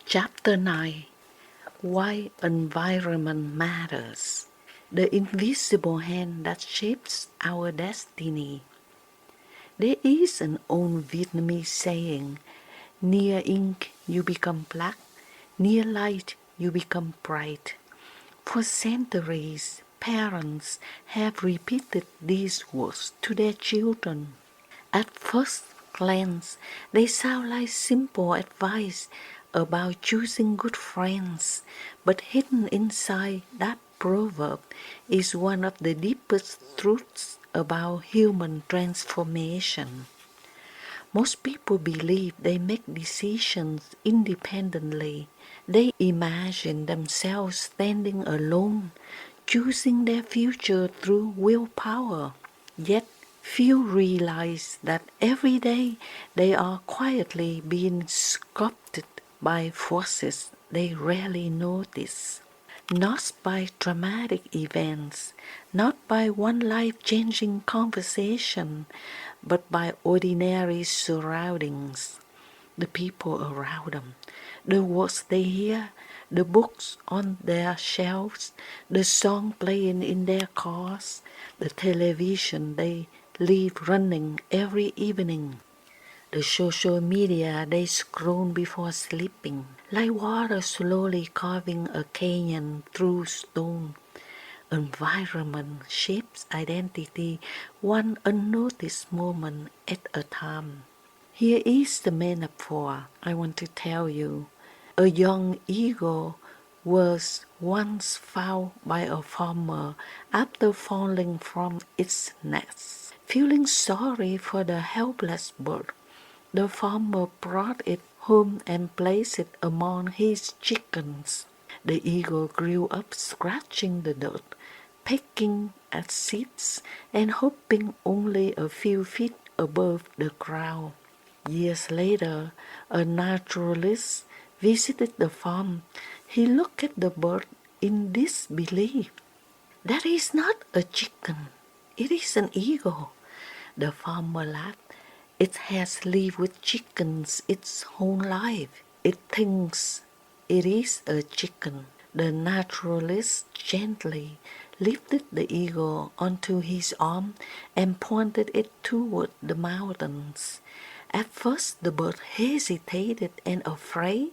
Chapter 9. Why Environment Matters. The invisible hand that shapes our destiny. There is an old Vietnamese saying, near ink you become black, near light you become bright. For centuries, parents have repeated these words to their children. At first glance, they sound like simple advice about choosing good friends, but hidden inside that proverb is one of the deepest truths about human transformation. Most people believe they make decisions independently. They imagine themselves standing alone, choosing their future through willpower. Yet few realize that every day they are quietly being sculpted by forces they rarely notice. Not by dramatic events, not by one life-changing conversation, but by ordinary surroundings, the people around them, the words they hear, the books on their shelves, the song playing in their cars, the television they leave running every evening, the social media they scroll before sleeping, like water slowly carving a canyon through stone. Environment shapes identity one unnoticed moment at a time. Here is the metaphor I want to tell you. A young eagle was once found by a farmer after falling from its nest. Feeling sorry for the helpless bird, the farmer brought it home and placed it among his chickens. The eagle grew up scratching the dirt, pecking at seeds, and hopping only a few feet above the ground. Years later, a naturalist visited the farm. He looked at the bird in disbelief. That is not a chicken, it is an eagle. The farmer laughed. It has lived with chickens its whole life. It thinks it is a chicken. The naturalist gently lifted the eagle onto his arm and pointed it toward the mountains. At first the bird hesitated and afraid.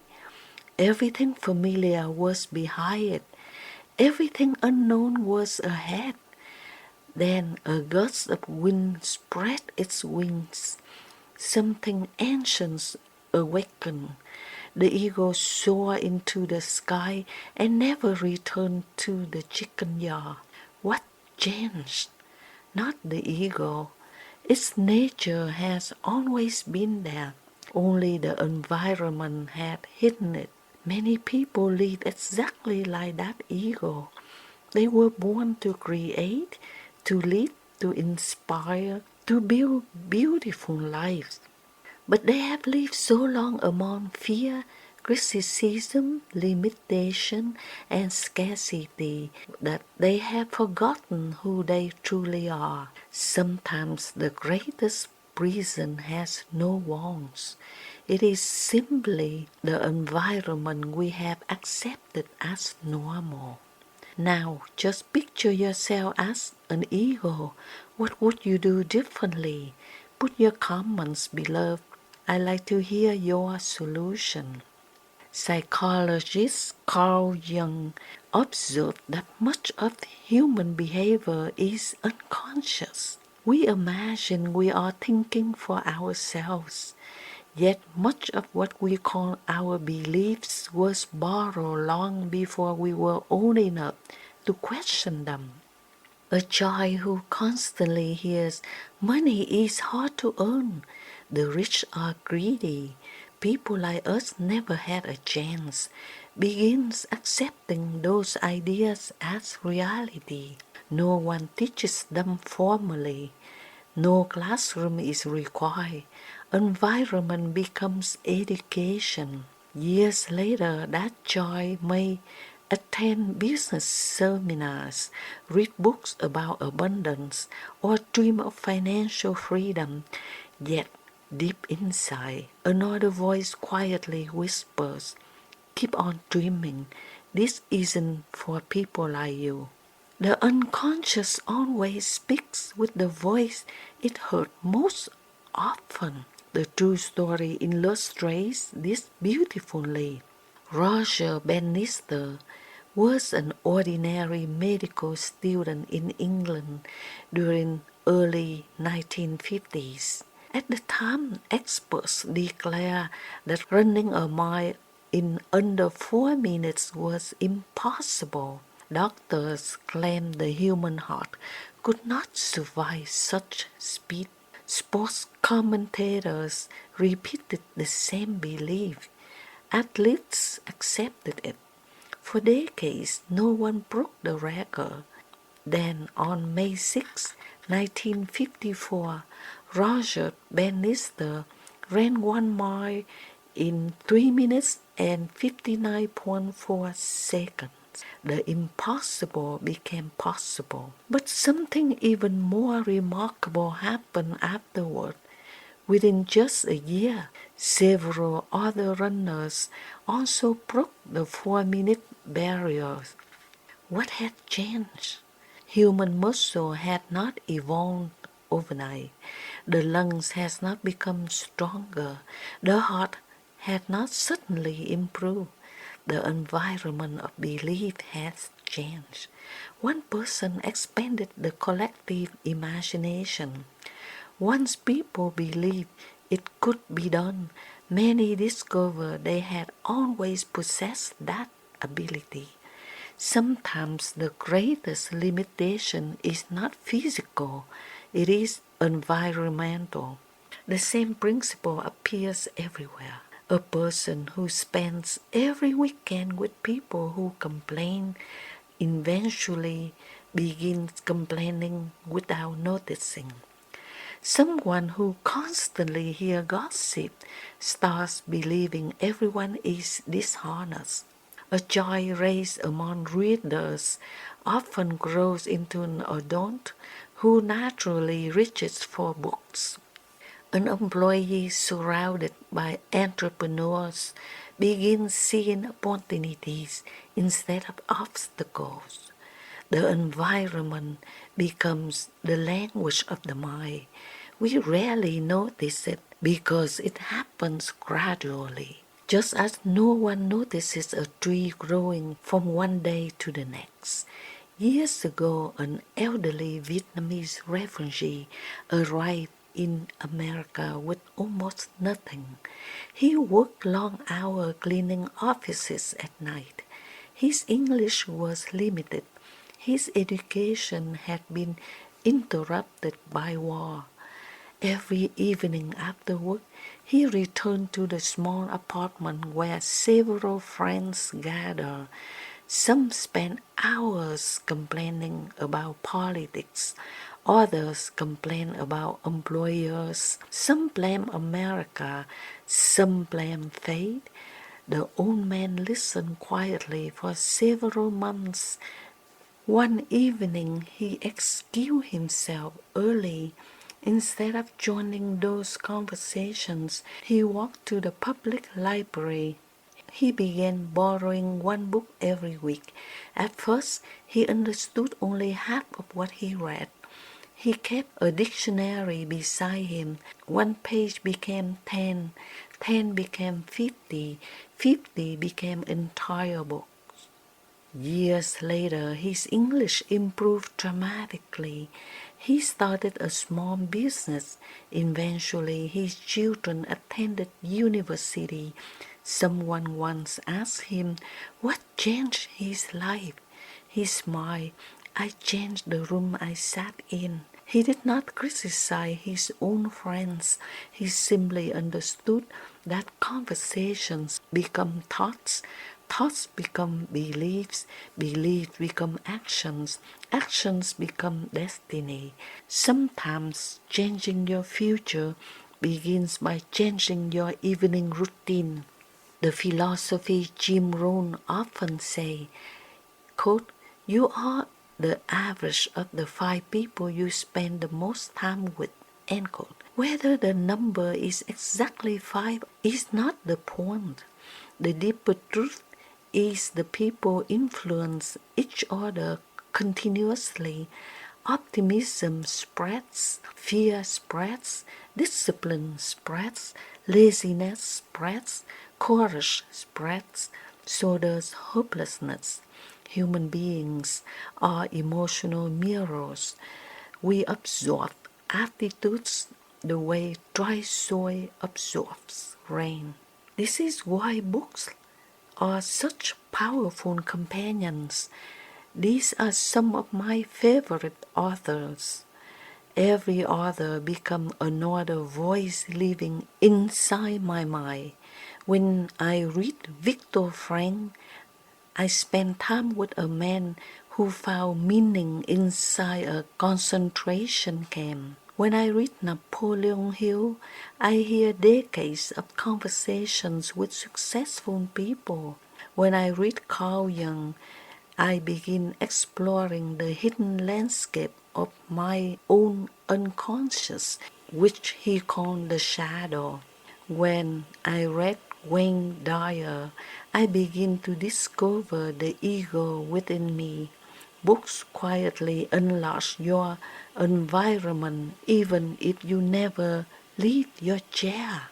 Everything familiar was behind it. Everything unknown was ahead. Then a gust of wind spread its wings. Something ancient awakened. The eagle soared into the sky and never returned to the chicken yard. What changed? Not the eagle. Its nature has always been there. Only the environment had hidden it. Many people live exactly like that eagle. They were born to create, to lead, to inspire, to build beautiful lives. But they have lived so long among fear, criticism, limitation, and scarcity that they have forgotten who they truly are. Sometimes the greatest prison has no walls. It is simply the environment we have accepted as normal. Now, just picture yourself as an eagle. What would you do differently? Put your comments below. I'd like to hear your solution. Psychologist Carl Jung observed that much of human behavior is unconscious. We imagine we are thinking for ourselves. Yet much of what we call our beliefs was borrowed long before we were old enough to question them. A child who constantly hears money is hard to earn, the rich are greedy, people like us never had a chance, begins accepting those ideas as reality. No one teaches them formally. No classroom is required. Environment becomes education. Years later, that child may attend business seminars, read books about abundance, or dream of financial freedom. Yet, deep inside, another voice quietly whispers, keep on dreaming. This isn't for people like you. The unconscious always speaks with the voice it heard most often. The true story illustrates this beautifully. Roger Bannister was an ordinary medical student in England during early 1950s. At the time, experts declared that running a mile in under 4 minutes was impossible. Doctors claimed the human heart could not survive such speed. Sports commentators repeated the same belief. Athletes accepted it. For decades, no one broke the record. Then, on May 6, 1954, Roger Bannister ran 1 mile in 3 minutes and 59.4 seconds. The impossible became possible. But something even more remarkable happened afterward. Within just a year, several other runners also broke the 4-minute barrier. What had changed? Human muscle had not evolved overnight. The lungs had not become stronger. The heart had not suddenly improved. The environment of belief has changed. One person expanded the collective imagination. Once people believed it could be done, many discovered they had always possessed that ability. Sometimes the greatest limitation is not physical, it is environmental. The same principle appears everywhere. A person who spends every weekend with people who complain eventually begins complaining without noticing. Someone who constantly hears gossip starts believing everyone is dishonest. A child raised among readers often grows into an adult who naturally reaches for books. An employee surrounded by entrepreneurs begins seeing opportunities instead of obstacles. The environment becomes the language of the mind. We rarely notice it because it happens gradually. Just as no one notices a tree growing from one day to the next. Years ago, an elderly Vietnamese refugee arrived in America with almost nothing. He worked long hours cleaning offices at night. His English was limited. His education had been interrupted by war. Every evening after work, he returned to the small apartment where several friends gathered. Some spent hours complaining about politics. Others complained about employers. Some blamed America. Some blamed fate. The old man listened quietly for several months. One evening he excused himself early. Instead of joining those conversations, he walked to the public library. He began borrowing one book every week. At first, he understood only half of what he read. He kept a dictionary beside him. One page became 10, 10 became 50, 50 became entire books. Years later, his English improved dramatically. He started a small business. Eventually, his children attended university. Someone once asked him what changed his life. He smiled. I changed the room I sat in. He did not criticize his own friends. He simply understood that conversations become thoughts, thoughts become beliefs, beliefs become actions, actions become destiny. Sometimes changing your future begins by changing your evening routine. The philosopher Jim Rohn often say, quote, you are the average of the 5 people you spend the most time with, end quote. Whether the number is exactly 5 is not the point. The deeper truth is the people influence each other continuously. Optimism spreads, fear spreads, discipline spreads, laziness spreads, courage spreads, so does hopelessness. Human beings are emotional mirrors. We absorb attitudes the way dry soil absorbs rain. This is why books are such powerful companions. These are some of my favorite authors. Every author becomes another voice living inside my mind. When I read Viktor Frankl, I spend time with a man who found meaning inside a concentration camp. When I read Napoleon Hill, I hear decades of conversations with successful people. When I read Carl Jung, I begin exploring the hidden landscape of my own unconscious, which he called the shadow. When I read Wayne Dyer, I begin to discover the ego within me. Books quietly enlarge your environment even if you never leave your chair.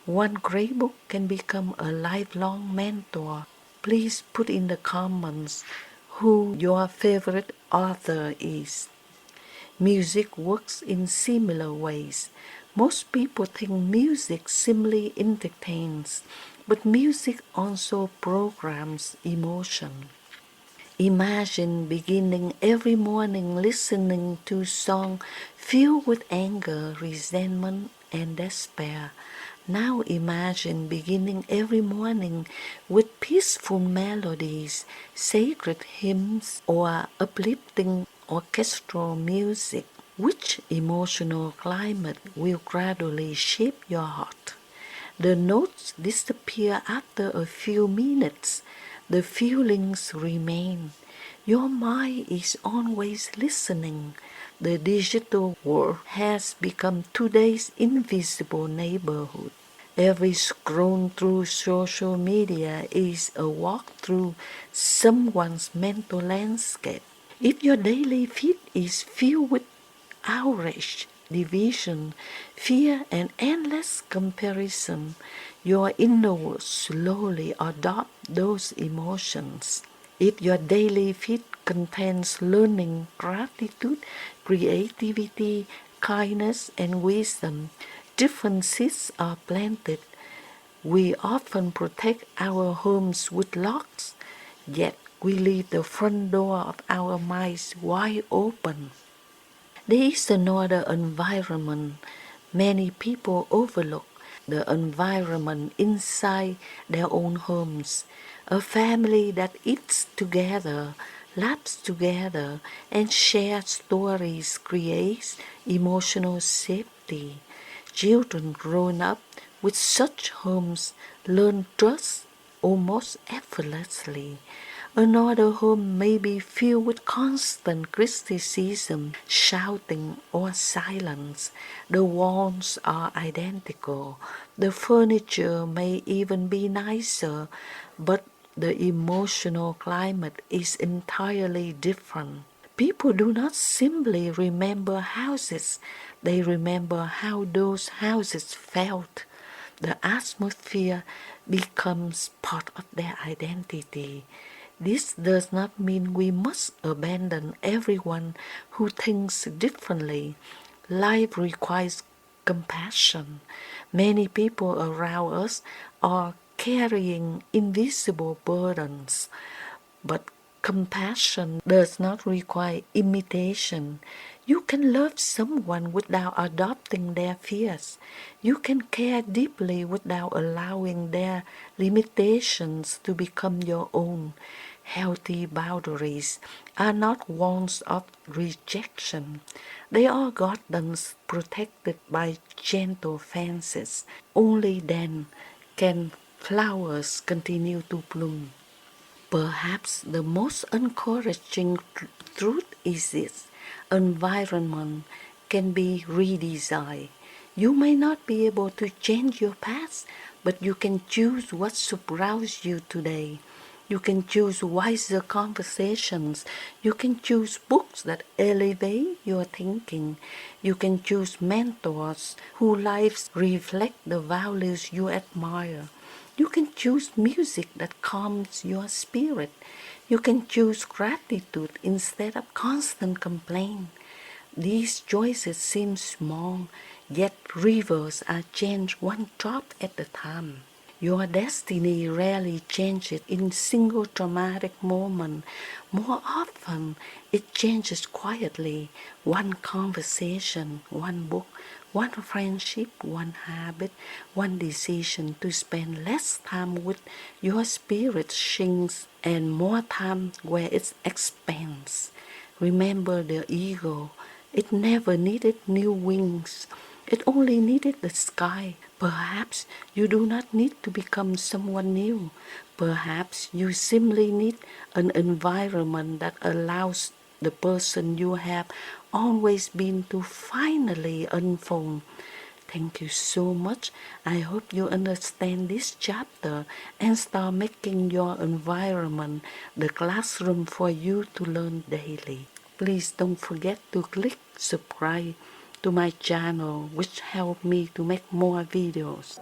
One great book can become a lifelong mentor. Please put in the comments who your favorite author is. Music works in similar ways. Most people think music simply entertains, but music also programs emotion. Imagine beginning every morning listening to songs filled with anger, resentment, and despair. Now imagine beginning every morning with peaceful melodies, sacred hymns, or uplifting orchestral music. Which emotional climate will gradually shape your heart? The notes disappear after a few minutes. The feelings remain. Your mind is always listening. The digital world has become today's invisible neighborhood. Every scroll through social media is a walk through someone's mental landscape. If your daily feed is filled with outrage, division, fear, and endless comparison, your inner world slowly adopts those emotions. If your daily feed contains learning, gratitude, creativity, kindness, and wisdom, different seeds are planted. We often protect our homes with locks, yet we leave the front door of our minds wide open. There is another environment many people overlook, the environment inside their own homes. A family that eats together, laughs together, and shares stories creates emotional safety. Children grown up with such homes learn trust almost effortlessly. Another home may be filled with constant criticism, shouting, or silence. The walls are identical. The furniture may even be nicer, but the emotional climate is entirely different. People do not simply remember houses, they remember how those houses felt. The atmosphere becomes part of their identity. This does not mean we must abandon everyone who thinks differently. Life requires compassion. Many people around us are carrying invisible burdens, but compassion does not require imitation. You can love someone without adopting their fears. You can care deeply without allowing their limitations to become your own. Healthy boundaries are not walls of rejection. They are gardens protected by gentle fences. Only then can flowers continue to bloom. Perhaps the most encouraging truth is this: environment can be redesigned. You may not be able to change your past, but you can choose what surrounds you today. You can choose wiser conversations. You can choose books that elevate your thinking. You can choose mentors whose lives reflect the values you admire. You can choose music that calms your spirit. You can choose gratitude instead of constant complaint. These choices seem small, yet rivers are changed one drop at a time. Your destiny rarely changes in single dramatic moment. More often, it changes quietly. One conversation, one book, one friendship, one habit, one decision to spend less time with your spirit shrinks and more time where it expands. Remember the eagle. It never needed new wings. It only needed the sky. Perhaps you do not need to become someone new. Perhaps you simply need an environment that allows the person you have always been to finally unfold. Thank you so much. I hope you understand this chapter and start making your environment the classroom for you to learn daily. Please don't forget to click subscribe to my channel, which help me to make more videos.